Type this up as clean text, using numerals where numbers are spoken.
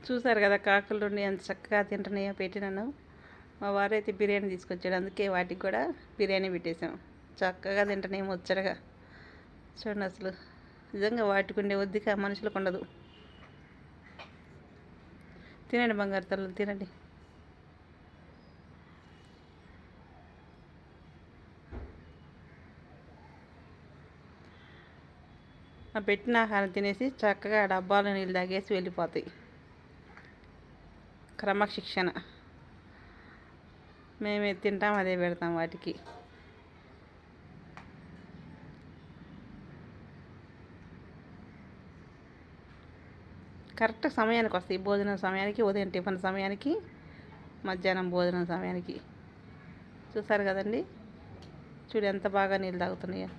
చూసారు కదా కాకులు రెండు ఎంత చక్కగా తింటున్నాయో పెట్టినాను. మా వారైతే బిర్యానీ తీసుకొచ్చాడు, అందుకే వాటికి కూడా బిర్యానీ పెట్టేసాం. చక్కగా తింటున్నాయి ముచ్చటగా. చూడండి అసలు నిజంగా వాటికి ఉండే ఒద్దిక మనుషులకు ఉండదు. తినండి బంగారు తల్లు, తినండి. ఆ పెట్టిన ఆహారం తినేసి చక్కగా డబ్బాలో నీళ్ళు తాగేసి వెళ్ళిపోతాయి. క్రమశిక్షణ. మేమే తింటాం, అదే పెడతాం వాటికి. కరెక్ట్ సమయానికి వస్తాయి. భోజనం సమయానికి, ఉదయం టిఫిన్ సమయానికి, మధ్యాహ్నం భోజనం సమయానికి. చూసారు కదండి, చూడు ఎంత బాగా నీళ్ళు తాగుతున్నాయో.